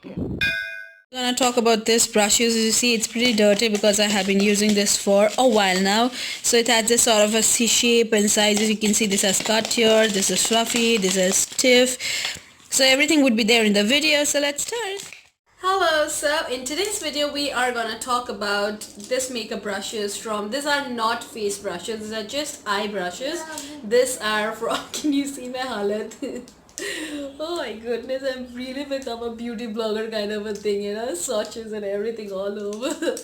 I'm gonna talk about this brushes. You see, it's pretty dirty because I have been using this for a while now. So it has this sort of a C shape and sizes. You can see this has cut here, this is fluffy, this is stiff. So everything would be there in the video. So let's start. Hello, so in today's video we are gonna talk about this makeup brushes from, these are not face brushes, these are just eye brushes. These are from, can you see my halat? Oh my goodness, I'm really become a beauty blogger kind of a thing, swatches and everything all over.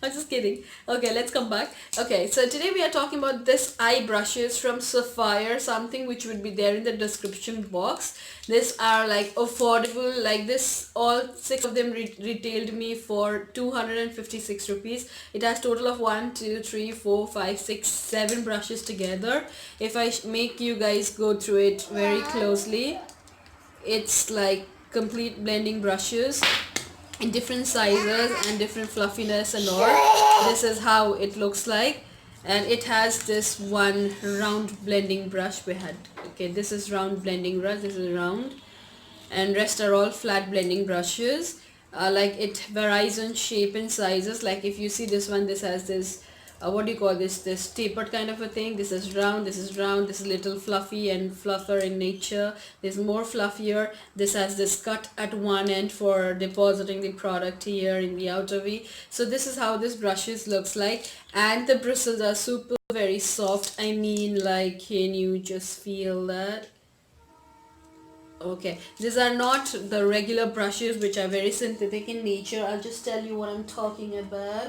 I'm just kidding. Okay, let's come back. Okay, so today we are talking about this eye brushes from Sapphire, something which would be there in the description box. These are like affordable, like this, all 6 of them retailed me for 256 rupees. It has total of 1, 2, 3, 4, 5, 6, 7 brushes together. If I make you guys go through it very closely, it's like complete blending brushes in different sizes and different fluffiness and all. This is how it looks like, and it has this one round blending brush we had. Okay, this is round blending brush, this is round, and rest are all flat blending brushes. Like it varies on shape and sizes. Like if you see this one, this has this what do you call this tapered kind of a thing. This is round, this is round, this is little fluffy and fluffer in nature. This more fluffier. This has this cut at one end for depositing the product here in the outer V. So this is how this brushes looks like, and the bristles are super very soft. I mean, like, can you just feel that? Okay, these are not the regular brushes which are very synthetic in nature. I'll just tell you what I'm talking about.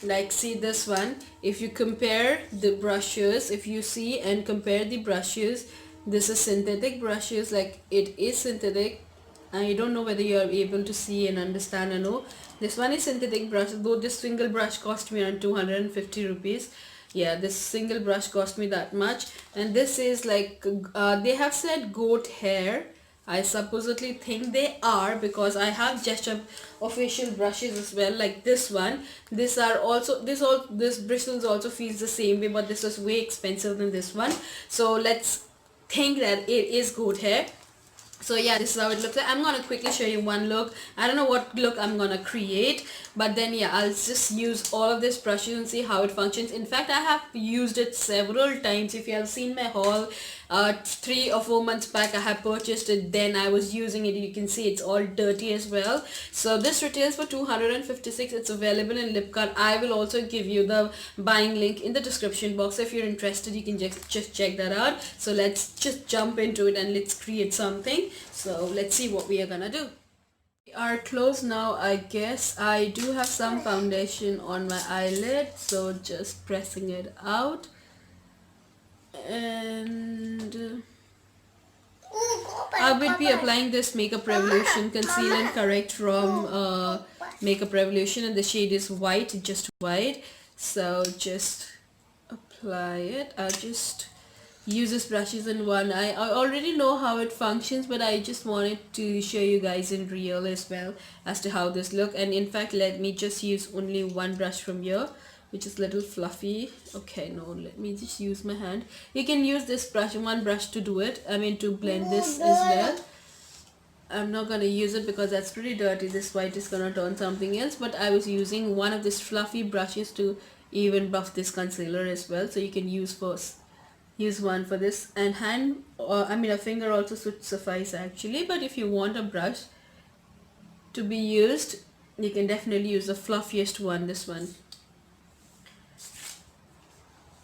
Like, see this one, if you compare the brushes, if you see and compare the brushes, this is synthetic brushes, like it is synthetic. I don't know whether you are able to see and understand or no. This one is synthetic brush, though this single brush cost me around 250 rupees. Yeah, this single brush cost me that much. And this is like they have said goat hair. I supposedly think they are, because I have gesture official brushes as well, like this one. These are also, this bristles also feels the same way, but this was way expensive than this one. So let's think that it is goat hair. So yeah, this is how it looks like. I'm gonna quickly show you one look. I don't know what look I'm gonna create, but then yeah, I'll just use all of these brushes and see how it functions. In fact, I have used it several times. If you have seen my haul 3 or 4 months back, I have purchased it, then I was using it. You can see it's all dirty as well. So this retails for 256. It's available in Flipkart. I will also give you the buying link in the description box. If you're interested, you can just check that out. So let's just jump into it and let's create something. So let's see what we are gonna do. We are close now. I guess I do have some foundation on my eyelid, so just pressing it out. And I will be applying this Makeup Revolution Conceal and Correct from Makeup Revolution, and the shade is white, just white. So just apply it. I'll just use this brushes in one. I already know how it functions, but I just wanted to show you guys in real as well as to how this look. And in fact, let me just use only one brush from here, which is little fluffy. Okay, no, let me just use my hand. You can use this brush, one brush, to do it, I mean to blend this as well. I'm not gonna use it because that's pretty dirty. This white is gonna turn something else, but I was using one of these fluffy brushes to even buff this concealer as well. So you can use one for this, and hand, or I mean a finger also should suffice actually, but if you want a brush to be used, you can definitely use the fluffiest one, this one.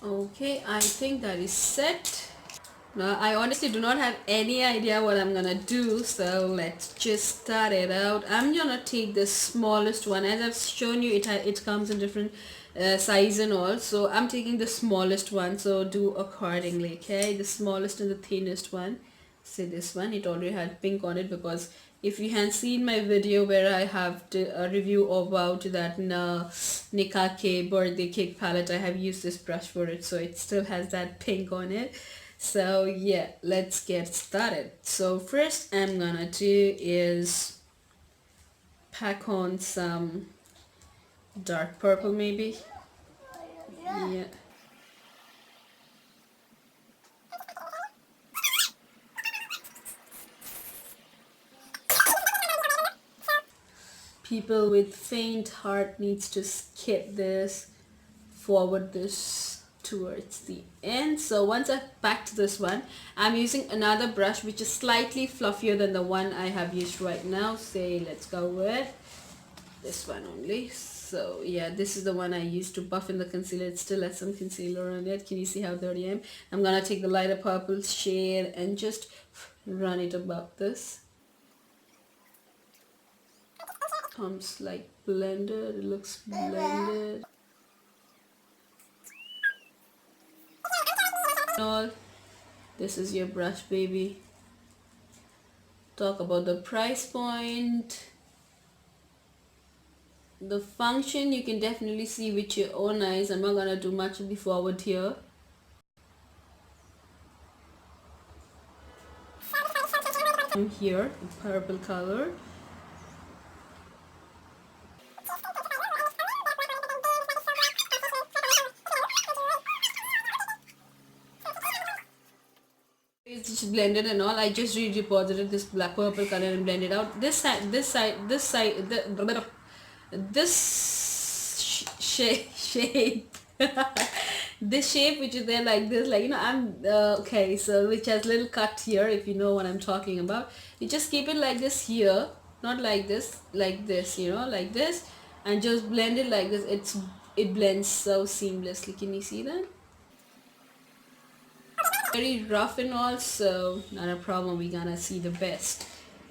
Okay, I think that is set. Now I honestly do not have any idea what I'm gonna do, so let's just start it out. I'm gonna take the smallest one. As I've shown you, it comes in different size and all, so I'm taking the smallest one, so do accordingly. Okay, the smallest and the thinnest one. See this one, it already had pink on it, because if you had seen my video where I have a review about that Nikake birthday cake palette, I have used this brush for it, so it still has that pink on it. So yeah, let's get started. So first I'm gonna do is pack on some dark purple, maybe. Yeah. people with faint heart needs to skip this, forward this towards the end. So once I've packed this one, I'm using another brush which is slightly fluffier than the one I have used right now. Say let's go with this one only. So yeah, this is the one I used to buff in the concealer. It still has some concealer on it. Can you see how dirty I am? I'm gonna take the lighter purple shade and just run it above this. Comes like blended, it looks blended. All this is your brush, baby. Talk about the price point. The function you can definitely see with your own eyes. I'm not gonna do much of the forward here. Here, purple color. It's just blended and all. I just redeposited this black purple color and blended out this side, this side, this shape. This shape which is there like this, like, you know, I'm okay, so which has little cut here, if you know what I'm talking about. You just keep it like this here, not like this, like this, you know, like this, and just blend it like this. It blends so seamlessly. Can you see that? Very rough and all, so not a problem. We're gonna see the best.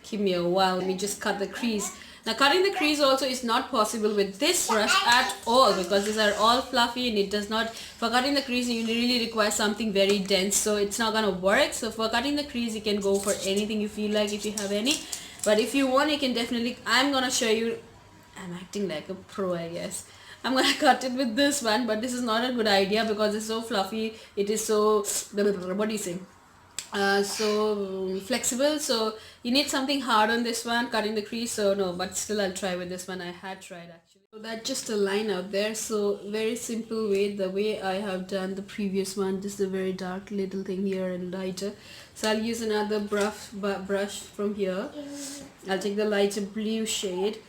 Give me a while. Let me just cut the crease. Now cutting the crease also is not possible with this brush at all, because these are all fluffy and it does not, for cutting the crease you really require something very dense, so it's not gonna work. So for cutting the crease you can go for anything you feel like, if you have any, but if you want you can definitely, I'm gonna show you, I'm acting like a pro, I guess. I'm gonna cut it with this one, but this is not a good idea because it's so fluffy. It is so, what do you say? So flexible, so you need something hard on this one, cutting the crease. So no, but still I'll try with this one. I had tried actually. So that's just a line out there. So very simple way, the way I have done the previous one. This is a very dark little thing here and lighter. So I'll use another brush from here. I'll take the lighter blue shade.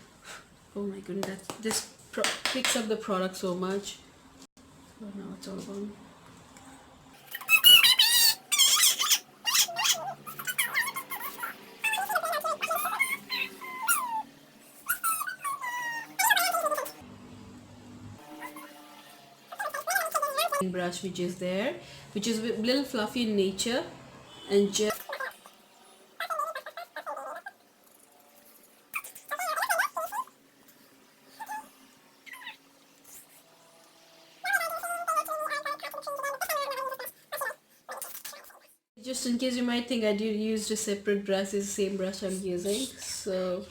Oh my goodness, this picks up the product so much. Oh, now it's all gone. Brush which is there, which is a little fluffy in nature, and just in case you might think I did use a separate brush, it's the same brush I'm using. So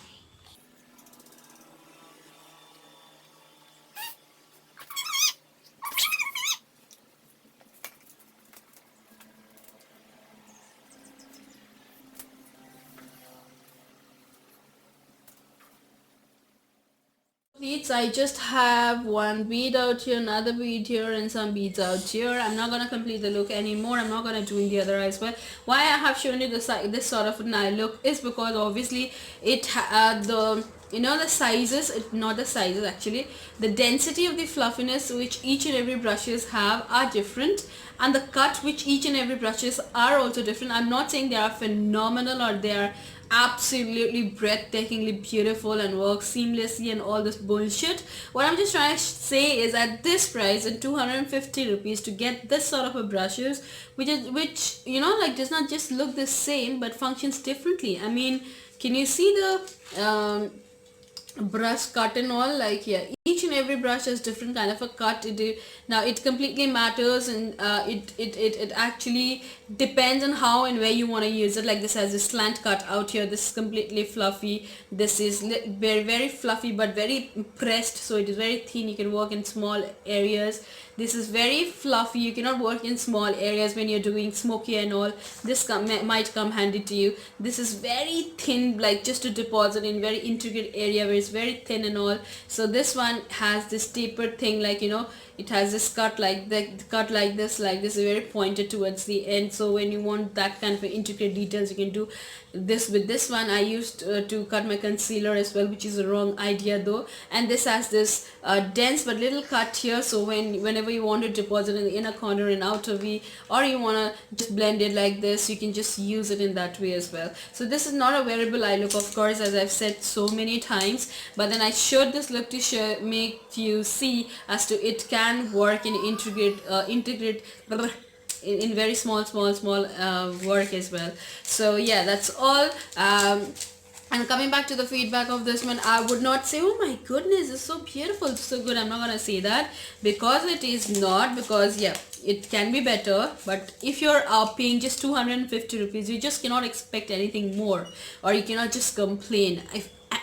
beads, I just have one bead out here, another bead here, and some beads out here. I'm not gonna complete the look anymore. I'm not gonna do in the other eyes. But why I have shown you this sort of an eye look is because obviously it the, you know, the sizes, not the sizes actually, the density of the fluffiness which each and every brushes have are different, and the cut which each and every brushes are also different. I'm not saying they are phenomenal or they are absolutely breathtakingly beautiful and work seamlessly and all this bullshit. What I'm just trying to say is at this price, at 250 rupees, to get this sort of a brushes which you know, like, does not just look the same but functions differently. I mean, can you see the brush cut and all? Like, yeah, each and every brush has different kind of a cut. Now it completely matters, and it actually depends on how and where you want to use it. Like, this has a slant cut out here, this is completely fluffy, this is very fluffy but very pressed, so it is very thin. You can work in small areas. This is very fluffy, you cannot work in small areas when you're doing smoky and all. This might come handy to you. This is very thin, like just to deposit in very intricate area where it's very thin and all. So this one has this tapered thing, like, you know, it has this cut like like this, very pointed towards the end. So when you want that kind of intricate details, you can do this with this one. I used to cut my concealer as well, which is a wrong idea though. And this has this dense but little cut here, so whenever you want to deposit in the inner corner and outer V, or you want to just blend it like this, you can just use it in that way as well. So this is not a wearable eye look, of course, as I've said so many times, but then I showed this look to make you see as to it can work in integrate in very small work as well. So yeah, that's all. And coming back to the feedback of this one, I would not say, oh my goodness, it's so beautiful, it's so good. I'm not gonna say that, because it is not, because yeah, it can be better. But if you're paying just 250 rupees, you just cannot expect anything more, or you cannot just complain.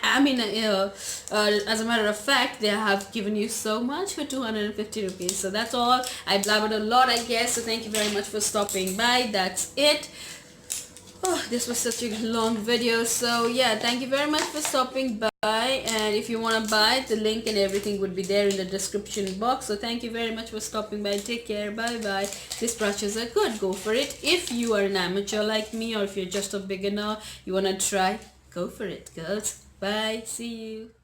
I mean, as a matter of fact, they have given you so much for 250 rupees. So that's all. I blabbered a lot, I guess. So thank you very much for stopping by. That's it. Oh, this was such a long video. So yeah, thank you very much for stopping by. And if you want to buy, the link and everything would be there in the description box. So thank you very much for stopping by. Take care. Bye bye. These brushes are good. Go for it. If you are an amateur like me, or if you're just a beginner, you want to try, go for it, girls. Bye. See you.